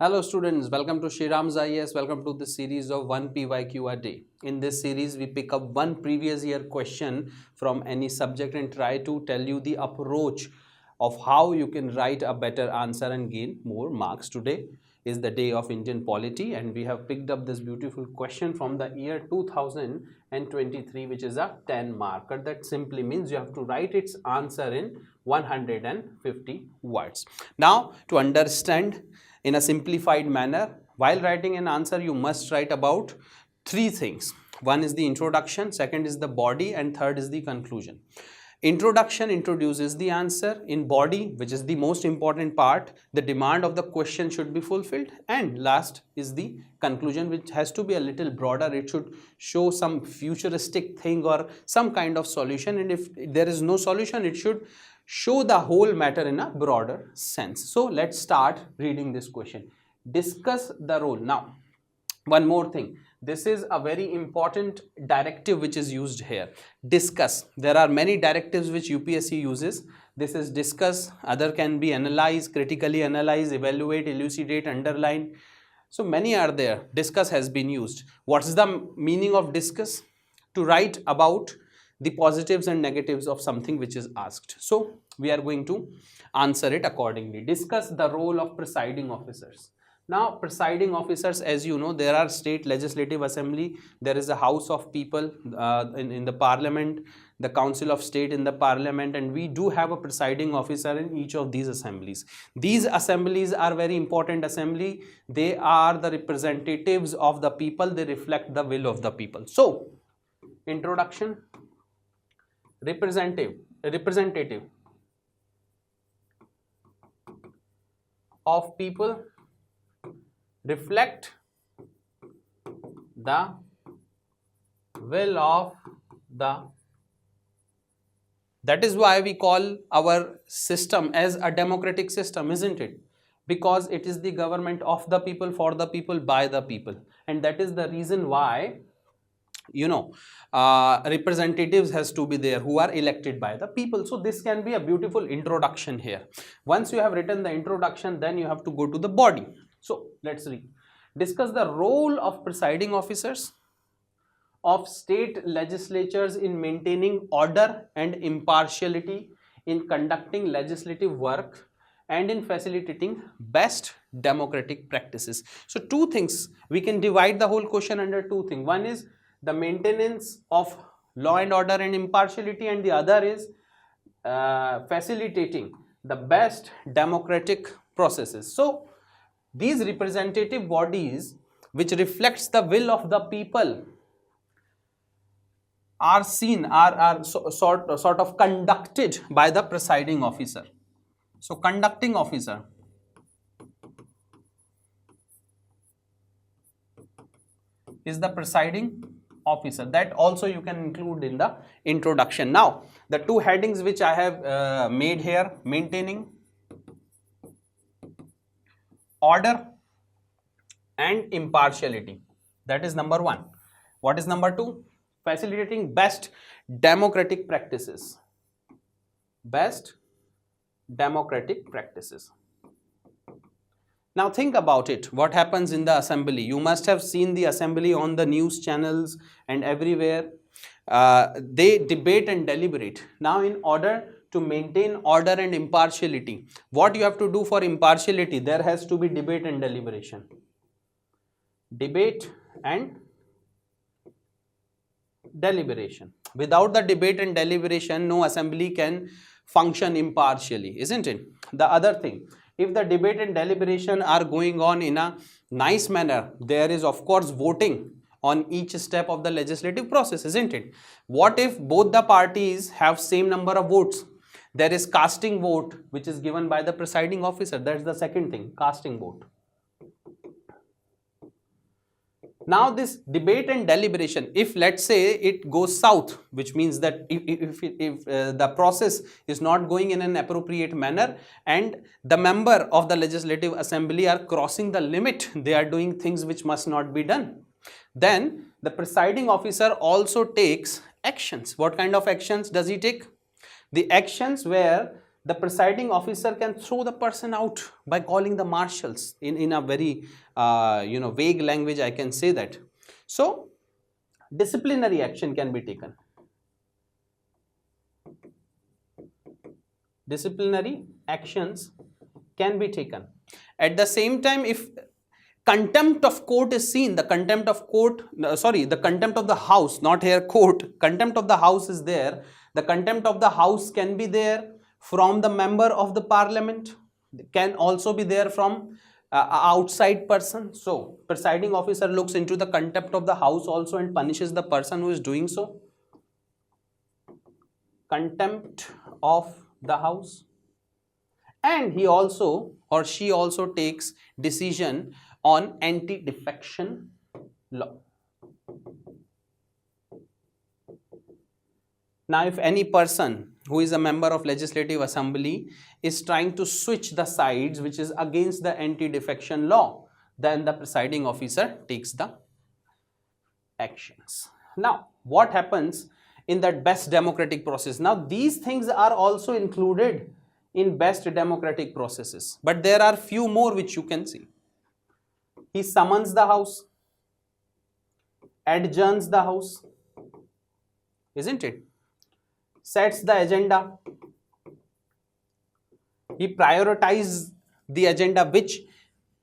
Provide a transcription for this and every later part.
Hello students, welcome to SRIRAM's IAS. Welcome to the series of 1 PYQ a day. In this series, we pick up one previous year question from any subject and try to tell you the approach of how you can write a better answer and gain more marks. Today is the day of Indian polity and we have picked up this beautiful question from the year 2023, which is a 10 marker. That simply means you have to write its answer in 150 words. Now, to understand in a simplified manner, while writing an answer, you must write about three things. One is the introduction, second is the body, and third is the conclusion. Introduction introduces the answer. In body, which is the most important part, the demand of the question should be fulfilled, and last is the conclusion, which has to be a little broader. It should show some futuristic thing or some kind of solution, and if there is no solution, it should show the whole matter in a broader sense. So let's start reading this question. Discuss the role. Now, one more thing. This is a very important directive which is used here. Discuss. There are many directives which UPSC uses. This is discuss. Other can be analyze, critically analyze, evaluate, elucidate, underline. So many are there. Discuss has been used. What is the meaning of discuss? To write about the positives and negatives of something which is asked. So we are going to answer it accordingly. Discuss the role of presiding officers. Now, presiding officers, as you know, there are state legislative assembly, there is a house of people in the parliament, the council of state in the parliament, and we do have a presiding officer in each of these assemblies. These assemblies are very important assembly. They are the representatives of the people. They reflect the will of the people. So, introduction. Representative of people reflect the will of the. That is why we call our system as a democratic system, isn't it? Because it is the government of the people, for the people, by the people, and that is the reason why, you know, representatives has to be there who are elected by the people. So this can be a beautiful introduction here. Once you have written the introduction, then you have to go to the body. So let's read. Discuss the role of presiding officers of state legislatures in maintaining order and impartiality, in conducting legislative work, and in facilitating best democratic practices. So two things, we can divide the whole question under two things. One is the maintenance of law and order and impartiality, and the other is facilitating the best democratic processes. So these representative bodies which reflects the will of the people are seen, are sort of conducted by the presiding officer. So conducting officer is the presiding officer. That also you can include in the introduction. Now, the two headings which I have made here: maintaining order and impartiality. That is number one. What is number two? Facilitating best democratic practices. Best democratic practices. Now think about it. What happens in the assembly? You must have seen the assembly on the news channels and everywhere. They debate and deliberate. Now, in order to maintain order and impartiality, what you have to do for impartiality? There has to be debate and deliberation. Debate and deliberation. Without the debate and deliberation, no assembly can function impartially, isn't it? The other thing, if the debate and deliberation are going on in a nice manner, there is of course voting on each step of the legislative process, isn't it? What if both the parties have same number of votes? There is casting vote which is given by the presiding officer. That's the second thing, casting vote. Now this debate and deliberation, if let's say it goes south, which means that if the process is not going in an appropriate manner and the member of the legislative assembly are crossing the limit, they are doing things which must not be done, then the presiding officer also takes actions. What kind of actions does he take? The actions where the presiding officer can throw the person out by calling the marshals. In a very vague language, I can say that. So disciplinary action can be taken. Disciplinary actions can be taken. At the same time, if contempt of court is seen, the contempt of court, the contempt of the house, not here court, contempt of the house is there. The contempt of the house can be there from the member of the parliament, can also be there from outside person. So presiding officer looks into the contempt of the house also and punishes the person who is doing so. Contempt of the house. And he also or she also takes decision on anti-defection law. Now, if any person who is a member of Legislative Assembly is trying to switch the sides which is against the anti-defection law, then the presiding officer takes the actions. Now, what happens in that best democratic process? Now, these things are also included in best democratic processes, but there are few more which you can see. He summons the house, adjourns the house, isn't it? Sets the agenda. He prioritizes the agenda, which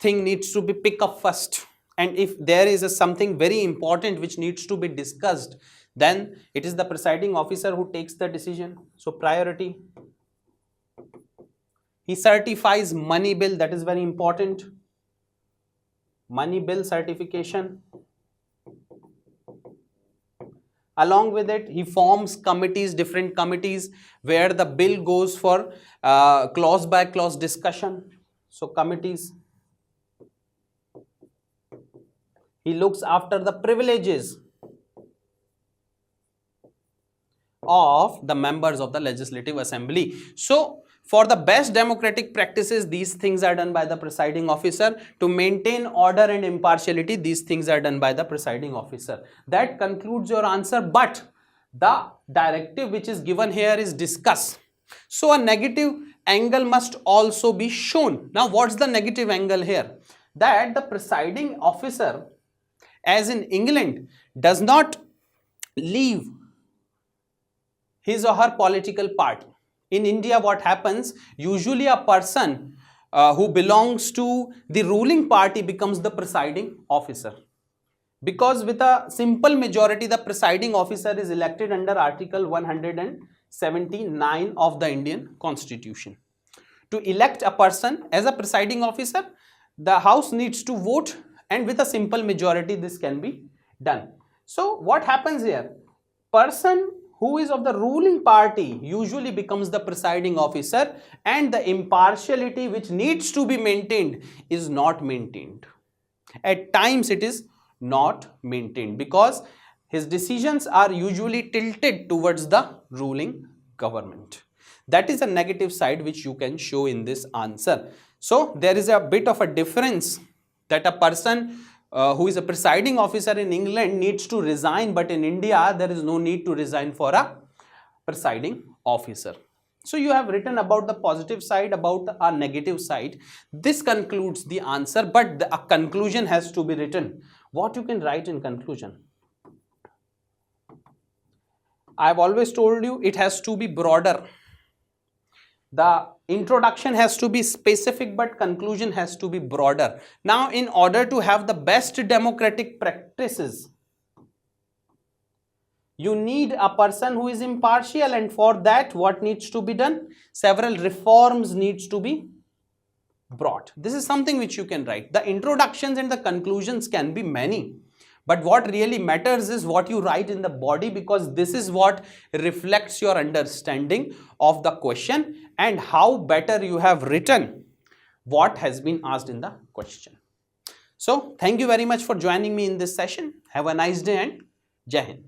thing needs to be picked up first. And if there is something very important which needs to be discussed, then it is the presiding officer who takes the decision. So priority. He certifies money bill, that is very important. Money bill certification. Along with it, he forms committees, different committees where the bill goes for clause by clause discussion. So committees. He looks after the privileges of the members of the Legislative Assembly. So for the best democratic practices, these things are done by the presiding officer. To maintain order and impartiality, these things are done by the presiding officer. That concludes your answer, but the directive which is given here is discuss. So a negative angle must also be shown. Now, what's the negative angle here? That the presiding officer, as in England, does not leave his or her political party. In India, what happens? Usually a person who belongs to the ruling party becomes the presiding officer. Because with a simple majority, the presiding officer is elected under Article 179 of the Indian Constitution. To elect a person as a presiding officer, the House needs to vote, and with a simple majority, this can be done. So what happens here? Person who is of the ruling party usually becomes the presiding officer, and the impartiality which needs to be maintained is not maintained. At times it is not maintained because his decisions are usually tilted towards the ruling government. That is a negative side which you can show in this answer. So there is a bit of a difference that a person who is a presiding officer in England needs to resign, but in India there is no need to resign for a presiding officer. So you have written about the positive side, about a negative side. This concludes the answer, but a conclusion has to be written. What you can write in conclusion? I have always told you it has to be broader. The introduction has to be specific, but conclusion has to be broader. Now, in order to have the best democratic practices, you need a person who is impartial, and for that, what needs to be done? Several reforms needs to be brought. This is something which you can write. The introductions and the conclusions can be many, but what really matters is what you write in the body, because this is what reflects your understanding of the question and how better you have written what has been asked in the question. So, thank you very much for joining me in this session. Have a nice day and Jai Hind.